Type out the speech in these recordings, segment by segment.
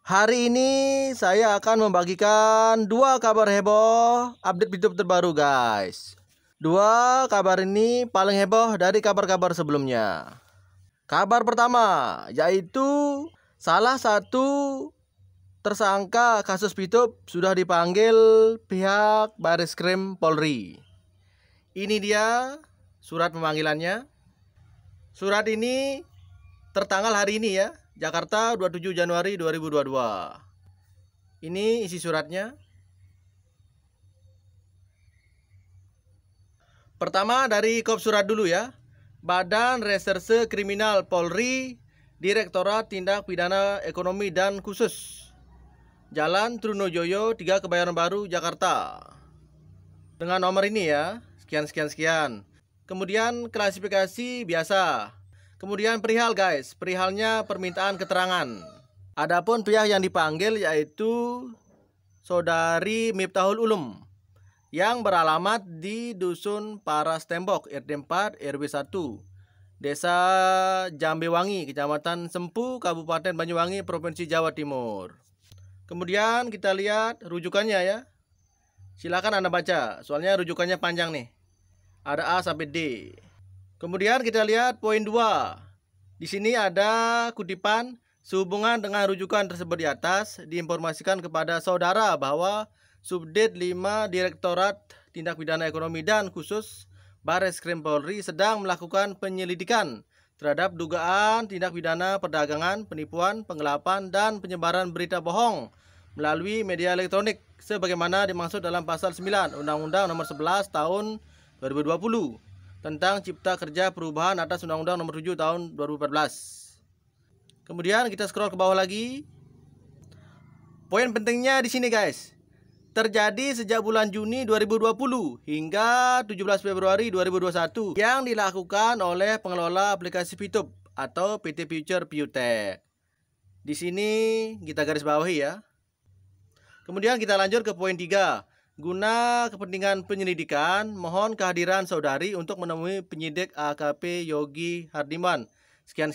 Hari ini saya akan membagikan dua kabar heboh update YouTube terbaru, guys. Dua kabar ini paling heboh dari kabar-kabar sebelumnya. Kabar pertama yaitu salah satu tersangka kasus YouTube sudah dipanggil pihak Bareskrim Polri. Ini dia surat pemanggilannya. Surat ini tertanggal hari ini ya, Jakarta 27 Januari 2022. Ini isi suratnya. Pertama dari kop surat dulu ya. Badan Reserse Kriminal Polri, Direktorat Tindak Pidana Ekonomi dan Khusus, Jalan Trunojoyo 3 Kebayoran Baru, Jakarta. Dengan nomor ini ya, sekian. Kemudian klasifikasi biasa. Kemudian perihal, guys, perihalnya permintaan keterangan. Adapun pihak yang dipanggil yaitu Saudari Miftahul Ulum yang beralamat di Dusun Paras Tembok, RT 4 RW 1, Desa Jambewangi, Kecamatan Sempu, Kabupaten Banyuwangi, Provinsi Jawa Timur. Kemudian kita lihat rujukannya ya. Silakan Anda baca, soalnya rujukannya panjang nih. Ada A sampai D. Kemudian kita lihat poin 2. Di sini ada kutipan, sehubungan dengan rujukan tersebut di atas, diinformasikan kepada saudara bahwa Subdit 5 Direktorat Tindak Pidana Ekonomi dan Khusus Bareskrim Polri sedang melakukan penyelidikan terhadap dugaan tindak pidana perdagangan, penipuan, penggelapan, dan penyebaran berita bohong melalui media elektronik sebagaimana dimaksud dalam pasal 9 Undang-Undang Nomor 11 Tahun 2020 tentang Cipta Kerja Perubahan atas Undang-Undang Nomor 7 Tahun 2014. Kemudian kita scroll ke bawah lagi. Poin pentingnya di sini, guys. Terjadi sejak bulan Juni 2020 hingga 17 Februari 2021 yang dilakukan oleh pengelola aplikasi VTube atau PT Future Biotech. Di sini kita garis bawahi ya. Kemudian kita lanjut ke poin 3. Guna kepentingan penyelidikan, mohon kehadiran saudari untuk menemui penyidik AKP Yogi Hardiman sekian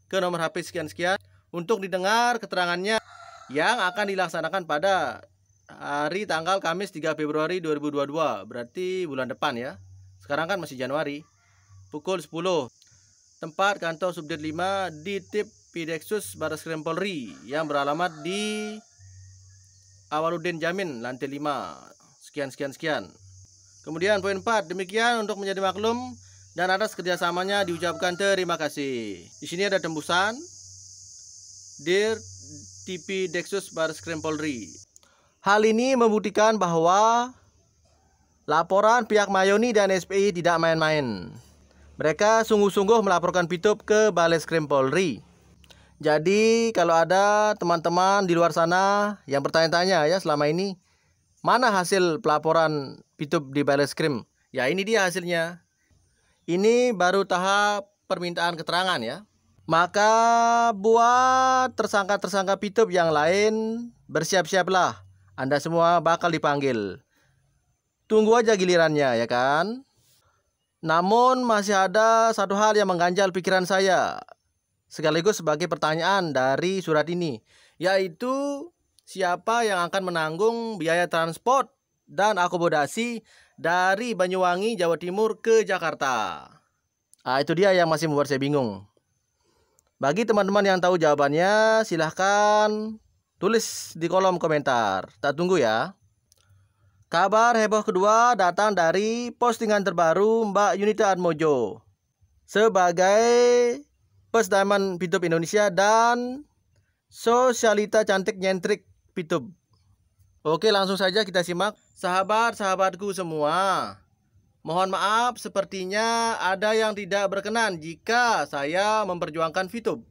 ke nomor HP sekian untuk didengar keterangannya yang akan dilaksanakan pada hari tanggal Kamis 3 Februari 2022, berarti bulan depan ya. Sekarang kan masih Januari. Pukul 10. Tempat kantor Subdit 5 di Tip Pideksus Bareskrim Polri yang beralamat di Awaludin Jamin, lantai 5. Sekian. Kemudian poin 4. Demikian untuk menjadi maklum dan atas kerjasamanya diucapkan terima kasih. Di sini ada tembusan. Dear TP Deksus Bareskrim Polri. Hal ini membuktikan bahwa laporan pihak Mayoni dan SPI tidak main-main. Mereka sungguh-sungguh melaporkan VTube ke Bareskrim Polri. Jadi kalau ada teman-teman di luar sana yang bertanya-tanya ya selama ini, mana hasil pelaporan VTube di Bareskrim? Ya ini dia hasilnya. Ini baru tahap permintaan keterangan ya. Maka buat tersangka-tersangka VTube yang lain, bersiap-siaplah. Anda semua bakal dipanggil. Tunggu aja gilirannya ya kan. Namun masih ada satu hal yang mengganjal pikiran saya, sekaligus sebagai pertanyaan dari surat ini, yaitu siapa yang akan menanggung biaya transport dan akomodasi dari Banyuwangi, Jawa Timur ke Jakarta. Itu dia yang masih membuat saya bingung. Bagi teman-teman yang tahu jawabannya, silahkan tulis di kolom komentar. Tak tunggu ya. Kabar heboh kedua datang dari postingan terbaru Mbak Yunita Atmojo sebagai First Diamond VTube Indonesia dan Sosialita Cantik Nyentrik VTube. Oke, langsung saja kita simak. Sahabat-sahabatku semua, mohon maaf sepertinya ada yang tidak berkenan jika saya memperjuangkan VTube.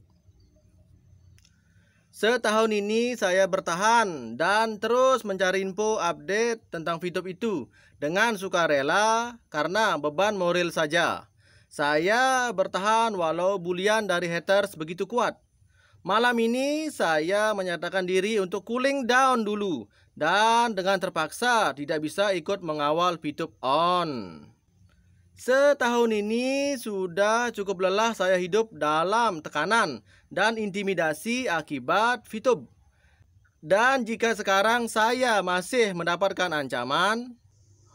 Setahun ini saya bertahan dan terus mencari info update tentang VTube itu dengan sukarela karena beban moral saja. Saya bertahan walau bulian dari haters begitu kuat. Malam ini saya menyatakan diri untuk cooling down dulu dan dengan terpaksa tidak bisa ikut mengawal VTube on. Setahun ini sudah cukup lelah saya hidup dalam tekanan dan intimidasi akibat VTube. Dan jika sekarang saya masih mendapatkan ancaman,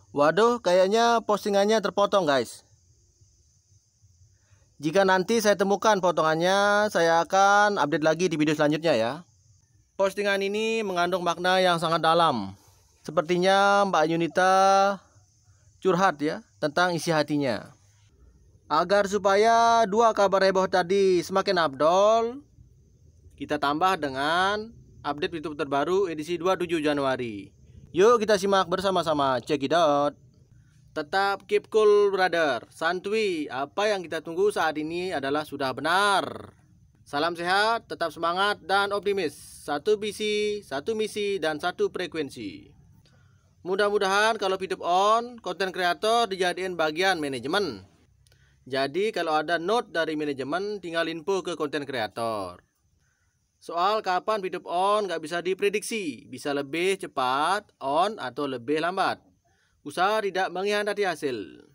waduh, kayaknya postingannya terpotong guys. Jika nanti saya temukan potongannya, saya akan update lagi di video selanjutnya ya. Postingan ini mengandung makna yang sangat dalam. Sepertinya Mbak Yunita curhat ya tentang isi hatinya. Agar supaya dua kabar heboh tadi semakin afdol, kita tambah dengan update YouTube terbaru edisi 27 Januari. Yuk kita simak bersama-sama, check it out. Tetap keep cool brother, santuy, apa yang kita tunggu saat ini adalah sudah benar. Salam sehat, tetap semangat dan optimis. Satu visi, satu misi, dan satu frekuensi. Mudah-mudahan kalau hidup on, konten kreator dijadiin bagian manajemen. Jadi kalau ada note dari manajemen, tinggal info ke konten kreator. Soal kapan hidup on nggak bisa diprediksi, bisa lebih cepat on atau lebih lambat. Usaha tidak mengkhianati hasil.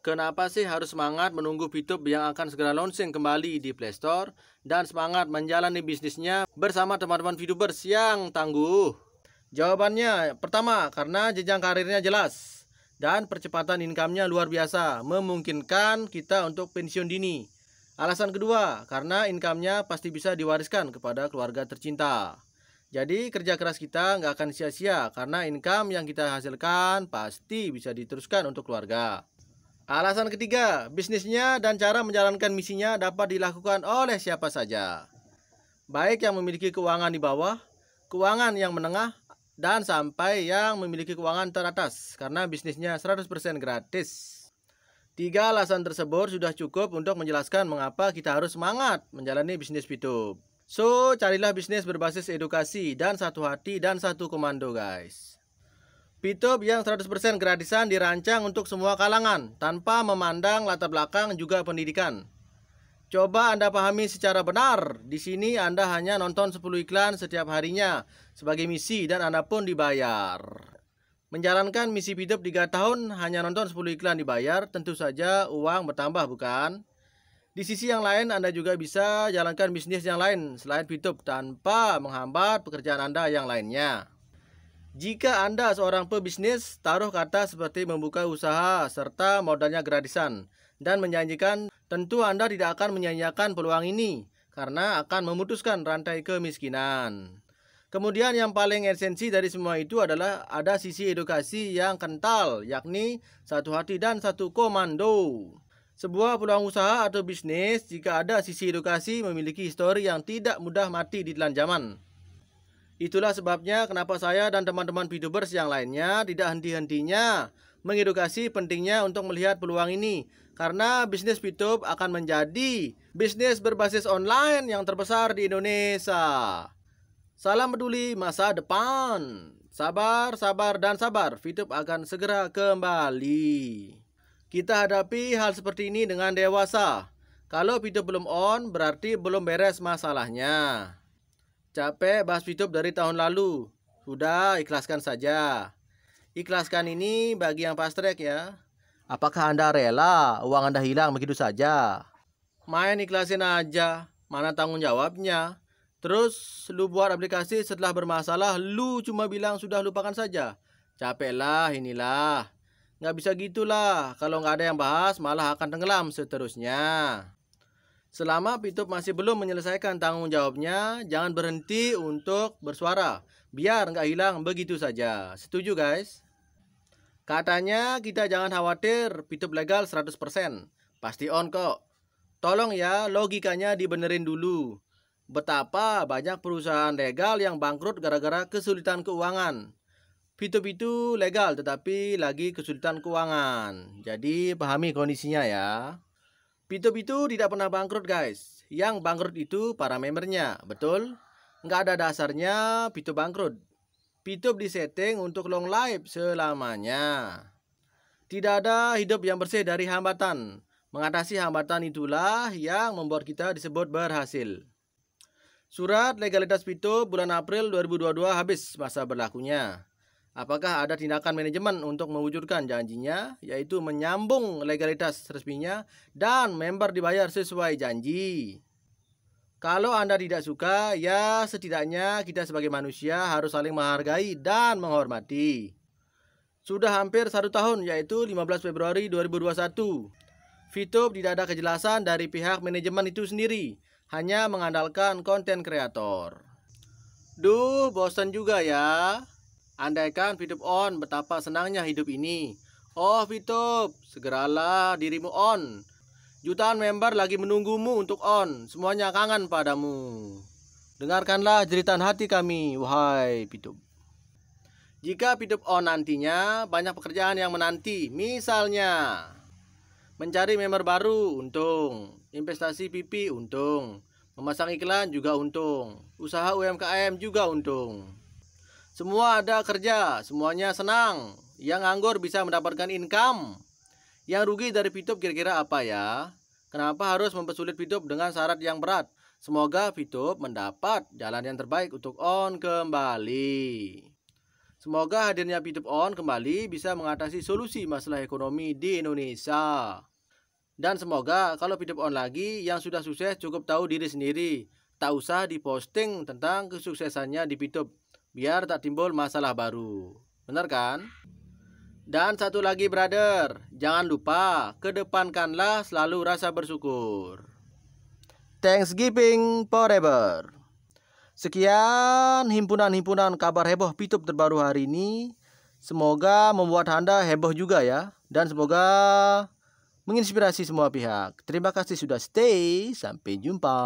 Kenapa sih harus semangat menunggu VTube yang akan segera launching kembali di Play Store dan semangat menjalani bisnisnya bersama teman-teman VTubers yang tangguh? Jawabannya, pertama, karena jenjang karirnya jelas dan percepatan income-nya luar biasa, memungkinkan kita untuk pensiun dini. Alasan kedua, karena income-nya pasti bisa diwariskan kepada keluarga tercinta. Jadi kerja keras kita nggak akan sia-sia karena income yang kita hasilkan pasti bisa diteruskan untuk keluarga. Alasan ketiga, bisnisnya dan cara menjalankan misinya dapat dilakukan oleh siapa saja. Baik yang memiliki keuangan di bawah, keuangan yang menengah, dan sampai yang memiliki keuangan teratas karena bisnisnya 100% gratis. Tiga alasan tersebut sudah cukup untuk menjelaskan mengapa kita harus semangat menjalani bisnis VTube. So, carilah bisnis berbasis edukasi dan satu hati dan satu komando guys. VTube yang 100% gratisan dirancang untuk semua kalangan, tanpa memandang latar belakang juga pendidikan. Coba Anda pahami secara benar, di sini Anda hanya nonton 10 iklan setiap harinya sebagai misi dan Anda pun dibayar. Menjalankan misi VTube 3 tahun hanya nonton 10 iklan dibayar, tentu saja uang bertambah bukan? Di sisi yang lain Anda juga bisa jalankan bisnis yang lain selain VTube tanpa menghambat pekerjaan Anda yang lainnya. Jika Anda seorang pebisnis, taruh kata seperti membuka usaha serta modalnya gratisan dan menjanjikan tentu Anda tidak akan menyanyiakan peluang ini karena akan memutuskan rantai kemiskinan. Kemudian yang paling esensi dari semua itu adalah ada sisi edukasi yang kental, yakni satu hati dan satu komando. Sebuah peluang usaha atau bisnis jika ada sisi edukasi memiliki histori yang tidak mudah mati di telan zaman. Itulah sebabnya kenapa saya dan teman-teman VTubers yang lainnya tidak henti-hentinya mengedukasi pentingnya untuk melihat peluang ini. Karena bisnis VTube akan menjadi bisnis berbasis online yang terbesar di Indonesia. Salam peduli masa depan. Sabar, sabar, dan sabar. VTube akan segera kembali. Kita hadapi hal seperti ini dengan dewasa. Kalau VTube belum on, berarti belum beres masalahnya. Capek bahas VTube dari tahun lalu. Sudah, ikhlaskan saja. Ikhlaskan ini bagi yang fast track ya. Apakah Anda rela uang Anda hilang begitu saja? Main ikhlasin aja, mana tanggung jawabnya? Terus lu buat aplikasi setelah bermasalah, lu cuma bilang sudah lupakan saja. Capek lah inilah. Nggak bisa gitulah, kalau nggak ada yang bahas malah akan tenggelam seterusnya. Selama VTube masih belum menyelesaikan tanggung jawabnya, jangan berhenti untuk bersuara, biar nggak hilang begitu saja. Setuju guys? Katanya kita jangan khawatir, VTube legal 100%, pasti on kok. Tolong ya, logikanya dibenerin dulu. Betapa banyak perusahaan legal yang bangkrut gara-gara kesulitan keuangan. VTube itu legal tetapi lagi kesulitan keuangan. Jadi pahami kondisinya ya. VTube itu tidak pernah bangkrut guys. Yang bangkrut itu para membernya, betul? Nggak ada dasarnya VTube bangkrut. VTube disetting untuk long life selamanya. Tidak ada hidup yang bersih dari hambatan. Mengatasi hambatan itulah yang membuat kita disebut berhasil. Surat legalitas VTube bulan April 2022 habis masa berlakunya. Apakah ada tindakan manajemen untuk mewujudkan janjinya, yaitu menyambung legalitas resminya dan member dibayar sesuai janji? Kalau Anda tidak suka, ya setidaknya kita sebagai manusia harus saling menghargai dan menghormati. Sudah hampir 1 tahun, yaitu 15 Februari 2021. VTube tidak ada kejelasan dari pihak manajemen itu sendiri, hanya mengandalkan konten kreator. Duh, bosan juga ya. Andaikan VTube on, betapa senangnya hidup ini. Oh VTube, segeralah dirimu on. Jutaan member lagi menunggumu untuk on. Semuanya kangen padamu. Dengarkanlah jeritan hati kami, wahai VTube. Jika VTube on nantinya, banyak pekerjaan yang menanti. Misalnya, mencari member baru, untung. Investasi PP, untung. Memasang iklan juga untung. Usaha UMKM juga untung. Semua ada kerja, semuanya senang. Yang nganggur bisa mendapatkan income. Yang rugi dari VTube kira-kira apa ya? Kenapa harus mempersulit VTube dengan syarat yang berat? Semoga VTube mendapat jalan yang terbaik untuk on kembali. Semoga hadirnya VTube on kembali bisa mengatasi solusi masalah ekonomi di Indonesia. Dan semoga kalau VTube on lagi, yang sudah sukses cukup tahu diri sendiri. Tak usah diposting tentang kesuksesannya di VTube, biar tak timbul masalah baru. Benar kan? Dan satu lagi brother, jangan lupa kedepankanlah selalu rasa bersyukur. Thanksgiving forever. Sekian himpunan-himpunan kabar heboh VTube terbaru hari ini. Semoga membuat Anda heboh juga ya. Dan semoga menginspirasi semua pihak. Terima kasih sudah stay. Sampai jumpa.